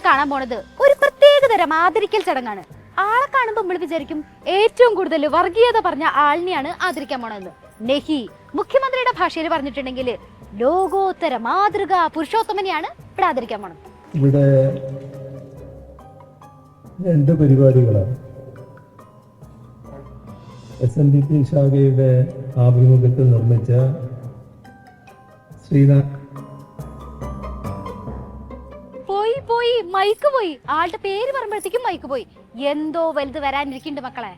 കാണാൻ പോണത് ഒരു പ്രത്യേക തരം ആദരിക്കൽ ചടങ്ങാണ്. ആളെ കാണുമ്പോൾ നമ്മൾ വിചാരിക്കും ഏറ്റവും കൂടുതൽ വർഗീയത പറഞ്ഞ ആളിനെയാണ് ആദരിക്കാൻ പോണതെന്ന്. നെഹി മുഖ്യമന്ത്രിയുടെ ഭാഷയിൽ പറഞ്ഞിട്ടുണ്ടെങ്കിൽ ലോകോത്തര മാതൃക പുരുഷോത്തമനെയാണ് ഇവിടെ ആദരിക്കാൻ പോണത്. ഇവിടെ 2 പരിപാടികളാണ്. SNDP ശാഖയുടെ ആഭിമുഖ്യത്തിൽ നിർമ്മിച്ച പോയി മൈക്ക് പോയി. ആളുടെ പേര് പറയുമ്പോഴത്തേക്കും മൈക്ക് പോയി. എന്തോ വലുത് വരാനിരിക്കുന്നുണ്ട് മക്കളെ.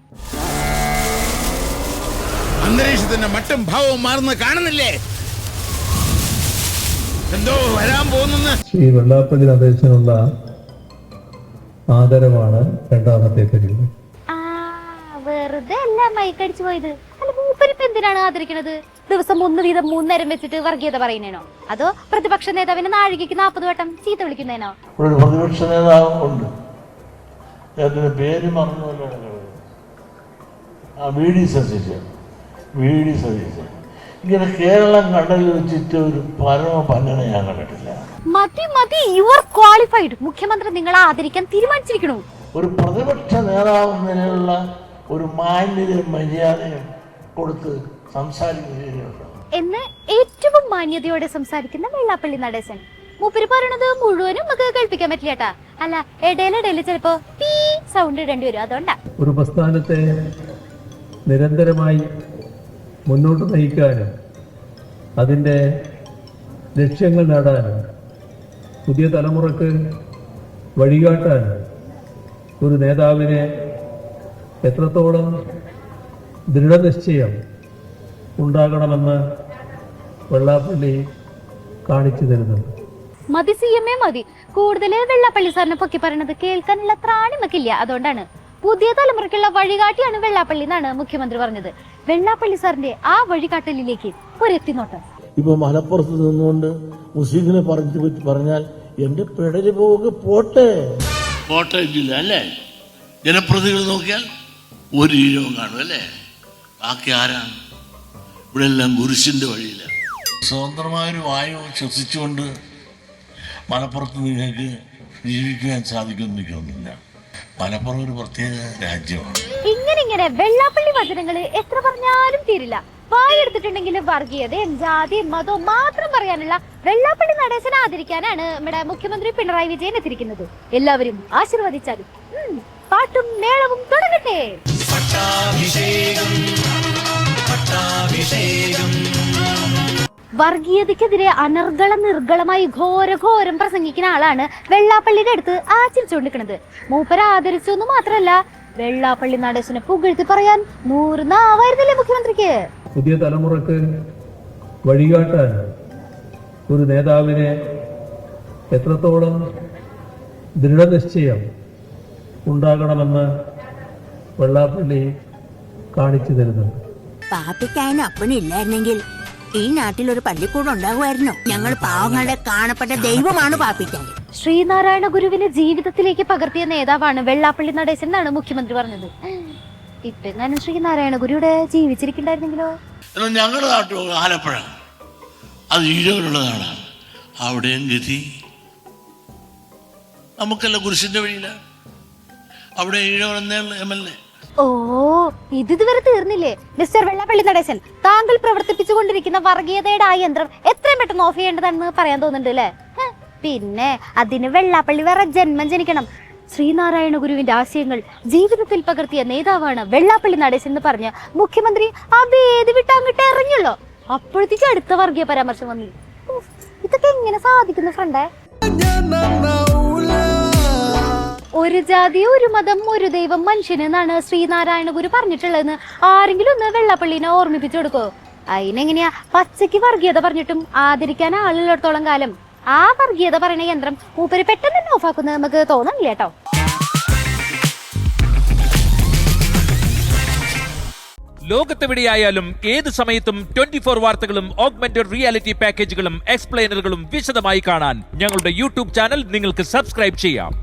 അന്തരീക്ഷത്തിന്റെ മട്ടും ഭാവവും മാറുന്ന കാണുന്നില്ലേ? എന്തോ വരാൻ പോകുന്ന ശ്രീ വെള്ളാപ്പള്ളി നടേശനുള്ള ആദരവാണ് രണ്ടാമത്തെ പരിപാടി. വെറുതെ അല്ല മൈക്ക് അടിച്ചു പോയത്. അല്ല മൂപ്പരിപ്പ് എന്തിനാണ് ആദരിക്കണത്? ദിവസം 1 വീതം 3 നേരം വെച്ചിട്ട് വർഗീയത പറയുന്നേനോ, അതോ പ്രതിപക്ഷ നേതാവിനെ നാഴികയ്ക്ക് 40 വട്ടം ചീത്ത വിളിക്കുന്നതിനോ? ഒരു പ്രതിപക്ഷ നേതാവ് ഉണ്ട്, അതിന്റെ പേര് മറന്നുപോലെ VD സതീശൻ. ഇങ്ങനെ കേരളം കണ്ടതിൽ വെച്ചിട്ട് ഒരു പരമപന്നനെ ഞാൻ കണ്ടിട്ടില്ല. മതി, യു ആർ ക്വാളിഫൈഡ്. മുഖ്യമന്ത്രി നിങ്ങളെ ആദരിക്കാൻ തീരുമാനിച്ചിരിക്കണു. ഒരു പ്രതിപക്ഷ നേതാവ് നിലയിലുള്ള ഒരു മാന്യതയും മര്യാദയും കൊടുത്ത് സംസാരിക്കുന്നുണ്ട് എന്ന് ഏറ്റവും മാന്യതയോടെ സംസാരിക്കുന്ന വെള്ളാപ്പള്ളി നടേശൻ. മൂപ്പര് പറയണത് മുഴുവനും നമുക്ക് കേൾപ്പിക്കാൻ പറ്റില്ലേട്ടാ. അല്ല, ഇടയിലിടയിൽ ചിലപ്പോ പീ സൗണ്ട് ഇടേണ്ടി വരും. അതുകൊണ്ടാ ഒരു പ്രസ്ഥാനത്തെ നിരന്തരമായി മുന്നോട്ട് നയിക്കാനും അതിൻ്റെ ലക്ഷ്യങ്ങൾ നേടാനും പുതിയ തലമുറക്ക് വഴികാട്ടാനും ഒരു നേതാവിനെ എത്രത്തോളം ദൃഢനിശ്ചയം ഉണ്ടാകണമെന്ന് വെള്ളാപ്പള്ളി കാണിച്ചു തരുന്നുണ്ട്. മതി CMA മതി. കൂടുതൽ വെള്ളാപ്പള്ളി സാറിനെ പൊക്കി പറയണത് കേൾക്കാനുള്ള ത്രാണി നമുക്കില്ല. അതുകൊണ്ടാണ് പുതിയ തലമുറയ്ക്കുള്ള വഴികാട്ടിയാണ് വെള്ളാപ്പള്ളി എന്നാണ് മുഖ്യമന്ത്രി പറഞ്ഞത്. വെള്ളാപ്പള്ളി സാറിന്റെ ആ വഴികാട്ടലിലേക്ക് ഒരെത്തിനോട്ടം. ഇപ്പൊ മലപ്പുറത്ത് നിന്നുകൊണ്ട് മുസ്ലിങ്ങളെ പറഞ്ഞാൽ എന്റെ പിടല് പോട്ടെ ഇല്ല അല്ലേ? ജനപ്രതികൾ നോക്കിയാൽ ഒരു ഈഴവും കാണും അല്ലേ? ബാക്കി ആരാണ്? ഇവിടെ എല്ലാം കുരിശിന്റെ വഴിയില്ല. സ്വതന്ത്രമായൊരു വായു ശ്വസിച്ചുകൊണ്ട് മലപ്പുറത്ത് നിങ്ങൾക്ക് ജീവിക്കാൻ സാധിക്കുമെന്ന് എനിക്ക് തോന്നുന്നില്ല. മലപ്പുറം ഒരു പ്രത്യേക രാജ്യമാണ്. ഇങ്ങനെ വെള്ളാപ്പള്ളി വചനങ്ങള് എത്ര പറഞ്ഞാലും തീരില്ല. വായെടുത്തിട്ടുണ്ടെങ്കിൽ വർഗീയതയും ജാതിയും മതവും മാത്രം പറയാനുള്ള വെള്ളാപ്പള്ളി നടേശനെ ആദരിക്കാനാണ് നമ്മുടെ മുഖ്യമന്ത്രി പിണറായി വിജയൻ എത്തിയിരിക്കുന്നത്. എല്ലാവരും ആശീർവദിച്ചാലും പാട്ടും മേളവും തുടങ്ങട്ടെ. വർഗീയതയ്ക്കെതിരെ നിർഗളമായി ഘോരം പ്രസംഗിക്കുന്ന ആളാണ് വെള്ളാപ്പള്ളിയുടെ അടുത്ത് ആചരിച്ചുകൊണ്ടിരിക്കുന്നത്. മൂപ്പര ആദരിച്ചു എന്ന് മാത്രമല്ല, വെള്ളാപ്പള്ളി നടേശനെ പുകഴ്ത്തി പറയാൻ 100 നാവായിരുന്നില്ലേ മുഖ്യമന്ത്രിക്ക്. പുതിയ തലമുറക്ക് വഴികാട്ടാൻ ഒരു നേതാവിനെ എത്രത്തോളം ദൃഢനിശ്ചയം ഉണ്ടാകണമെന്ന് വെള്ളാപ്പള്ളി കാണിച്ചു തരുന്നുണ്ട്. പാപ്പിക്കായന് അപ്പനില്ലായിരുന്നെങ്കിൽ ഈ നാട്ടിൽ ഒരു പള്ളിക്കൂടം ഉണ്ടാകുമായിരുന്നു. ഞങ്ങൾ പാവങ്ങളുടെ കാണപ്പെട്ട ദൈവമാണ് പാപ്പിക്കാൻ. ശ്രീനാരായണ ഗുരുവിനെ ജീവിതത്തിലേക്ക് പകർത്തിയ നേതാവാണ് വെള്ളാപ്പള്ളി നടേശൻ എന്നാണ് മുഖ്യമന്ത്രി പറഞ്ഞത്. ഇപ്പൊ എങ്ങാനും ശ്രീനാരായണ ഗുരുവിടെ ജീവിച്ചിരിക്കണ്ടായിരുന്നെങ്കിലോ? ഞങ്ങളുടെ നാട്ടിൽ ആലപ്പുഴ അത് ഈഴവരുള്ള നാടാണ്. അവിടെയും ഗതി നമുക്കല്ല കുരിശിന്റെ വഴിയില്ല. അവിടെ ഈഴവരെന്നേ MLA. ഓ, ഇതുവരെ തീർന്നില്ലേ മിസ്റ്റർ വെള്ളാപ്പള്ളി നടേശൻ? താങ്കൾ പ്രവർത്തിപ്പിച്ചുകൊണ്ടിരിക്കുന്ന വർഗീയതയുടെ ആ യന്ത്രം എത്രയും പെട്ടെന്ന് ഓഫ് ചെയ്യേണ്ടതാണെന്ന് പറയാൻ തോന്നുന്നുണ്ട് അല്ലേ? പിന്നെ അതിന് വെള്ളാപ്പള്ളി വേറെ ജന്മം ജനിക്കണം. ശ്രീനാരായണ ഗുരുവിന്റെ ആശയങ്ങൾ ജീവിതത്തിൽ പകർത്തിയ നേതാവാണ് വെള്ളാപ്പള്ളി നടേശൻ എന്ന് പറഞ്ഞ് മുഖ്യമന്ത്രി ആ വേദി വിട്ട് അങ്ങോട്ട് ഇറങ്ങിയല്ലോ. അപ്പോഴത്തേക്ക് അടുത്ത വർഗീയ പരാമർശം വന്നു. ഇതൊക്കെ എങ്ങനെ സാധിക്കുന്നു ഫ്രണ്ടേ? ഒരു ജാതി, ഒരു മതം, ഒരു ദൈവം, മനുഷ്യന് എന്നാണ് ശ്രീനാരായണ ഗുരു പറഞ്ഞിട്ടുള്ളതെന്ന് ആരെങ്കിലും ഒന്ന് വെള്ളാപ്പള്ളിനെ ഓർമ്മിപ്പിച്ചു കൊടുക്കോ? അതിനെങ്ങനെയാ പച്ചയ്ക്ക് വർഗീയത പറഞ്ഞിട്ടും ആദരിക്കാൻ ആളുള്ളിടത്തോളം കാലം ആ വർഗീയത പറയുന്ന യന്ത്രം മൂപ്പര് പെട്ടെന്ന് തന്നെ ഓഫാക്കുന്നത് നമുക്ക് തോന്നുന്നില്ല കേട്ടോ. ലോകത്തെവിടെയായാലും ഏത് സമയത്തും 24 വാർത്തകളും ഓഗ്മെന്റഡ് റിയാലിറ്റി പാക്കേജുകളും എക്സ്പ്ലെയിനറുകളും വിശദമായി കാണാൻ ഞങ്ങളുടെ YouTube ചാനൽ നിങ്ങൾക്ക് സബ്സ്ക്രൈബ് ചെയ്യാം.